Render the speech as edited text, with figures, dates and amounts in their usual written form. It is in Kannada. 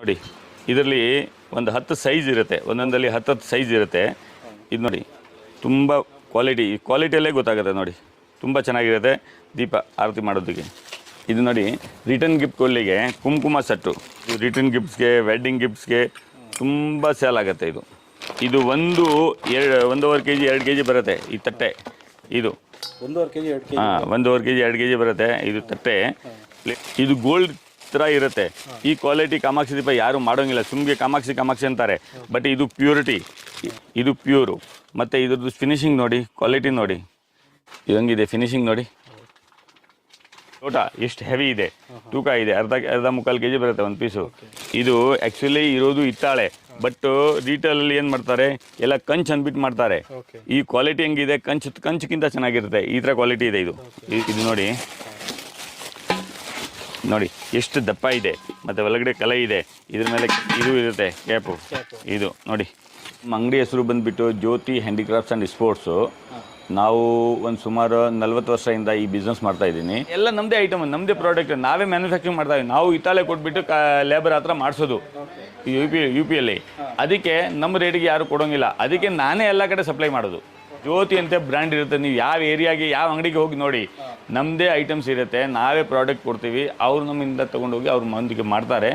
ನೋಡಿ ಇದರಲ್ಲಿ ಒಂದು 10 ಸೈಜ್ ಇರುತ್ತೆ, ಒಂದೊಂದಲ್ಲಿ 10 ಸೈಜ್ ಇರುತ್ತೆ. ಇದು ನೋಡಿ ತುಂಬ ಕ್ವಾಲಿಟಿಯಲ್ಲೇ ಗೊತ್ತಾಗುತ್ತೆ ನೋಡಿ, ತುಂಬ ಚೆನ್ನಾಗಿರುತ್ತೆ ದೀಪ ಆರತಿ ಮಾಡೋದಕ್ಕೆ. ಇದು ನೋಡಿ ರಿಟರ್ನ್ ಗಿಫ್ಟ್ಗಳಿಗೆ ಕುಂಕುಮ ಸೆಟ್ಟು, ಇದು ರಿಟರ್ನ್ ಗಿಫ್ಟ್ಸ್ಗೆ ವೆಡ್ಡಿಂಗ್ ಗಿಫ್ಟ್ಸ್ಗೆ ತುಂಬ ಸೇಲ್ ಆಗುತ್ತೆ. ಇದು 1.5 kg 2 kg ಬರುತ್ತೆ ಈ ತಟ್ಟೆ. ಇದು 1.5 kg 2 kg, ಹಾಂ 1.5 kg 2 kg ಬರುತ್ತೆ ಇದು ತಟ್ಟೆ. ಇದು ಗೋಲ್ಡ್ ಥರ ಇರುತ್ತೆ. ಈ ಕ್ವಾಲಿಟಿ ಕಾಮಾಕ್ಷಿ ದೀಪ ಯಾರು ಮಾಡೋಂಗಿಲ್ಲ, ಸುಮ್ಗೆ ಕಾಮಾಕ್ಷಿ ಅಂತಾರೆ. ಬಟ್ ಇದು ಪ್ಯೂರಿಟಿ, ಇದು ಪ್ಯೂರು. ಮತ್ತು ಇದ್ರದ್ದು ಫಿನಿಶಿಂಗ್ ನೋಡಿ, ಕ್ವಾಲಿಟಿ ನೋಡಿ, ಇದಂಗಿದೆ ಫಿನಿಶಿಂಗ್ ನೋಡಿ. ಲೋಟ ಎಷ್ಟು ಹೆವಿ ಇದೆ, ತೂಕ ಇದೆ, ಅರ್ಧ ಮುಕ್ಕಾಲು kg ಬರುತ್ತೆ ಒಂದು ಪೀಸು. ಇದು ಆ್ಯಕ್ಚುಲಿ ಇರೋದು ಹಿತ್ತಾಳೆ, ಬಟ್ ರೀಟೇಲಲ್ಲಿ ಏನು ಮಾಡ್ತಾರೆ ಎಲ್ಲ ಕಂಚ್ ಅಂದ್ಬಿಟ್ಟು ಮಾಡ್ತಾರೆ. ಈ ಕ್ವಾಲಿಟಿ ಹೆಂಗಿದೆ, ಕಂಚ್ಗಿಂತ ಚೆನ್ನಾಗಿರುತ್ತೆ. ಈ ಥರ ಕ್ವಾಲಿಟಿ ಇದೆ ಇದು ನೋಡಿ ಎಷ್ಟು ದಪ್ಪ ಇದೆ, ಮತ್ತು ಒಳಗಡೆ ಕಲೆ ಇದೆ. ಇದ್ರ ಮೇಲೆ ಇದು ಇರುತ್ತೆ ಕ್ಯಾಪು. ಇದು ನೋಡಿ ನಮ್ಮ ಅಂಗಡಿ ಹೆಸರು ಬಂದುಬಿಟ್ಟು ಜ್ಯೋತಿ ಹ್ಯಾಂಡಿಕ್ರಾಫ್ಟ್ಸ್ ಆ್ಯಂಡ್ ಸ್ಪೋರ್ಟ್ಸು. ನಾವು ಒಂದು ಸುಮಾರು 40 ವರ್ಷದಿಂದ ಈ ಬಿಸ್ನೆಸ್ ಮಾಡ್ತಾಯಿದ್ದೀನಿ. ಎಲ್ಲ ನಮ್ಮದೇ ಐಟಮ್, ನಮ್ಮದೇ ಪ್ರಾಡಕ್ಟ್, ನಾವೇ ಮ್ಯಾನುಫ್ಯಾಕ್ಚರಿಂಗ್ ಮಾಡ್ತಾಯಿದ್ದೀವಿ. ನಾವು ಹಿತ್ತಾಳೆ ಕೊಟ್ಬಿಟ್ಟು ಲೇಬರ್ ಹತ್ರ ಮಾಡಿಸೋದು ಯು ಪಿಯಲ್ಲಿ. ಅದಕ್ಕೆ ನಮ್ಮ ರೇಟಿಗೆ ಯಾರು ಕೊಡೋಂಗಿಲ್ಲ, ಅದಕ್ಕೆ ನಾನೇ ಎಲ್ಲ ಕಡೆ ಸಪ್ಲೈ ಮಾಡೋದು. ಜ್ಯೋತಿ ಅಂತ ಬ್ರ್ಯಾಂಡ್ ಇರುತ್ತೆ, ನೀವು ಯಾವ ಏರಿಯಾಗೆ ಯಾವ ಅಂಗಡಿಗೆ ಹೋಗಿ ನೋಡಿ ನಮ್ಮದೇ ಐಟಮ್ಸ್ ಇರುತ್ತೆ, ನಾವೇ ಪ್ರಾಡಕ್ಟ್ ಕೊಡ್ತೀವಿ. ಅವ್ರು ನಮ್ಮಿಂದ ತೊಗೊಂಡೋಗಿ ಅವ್ರ ಮಂದಿಗೆ ಮಾಡ್ತಾರೆ.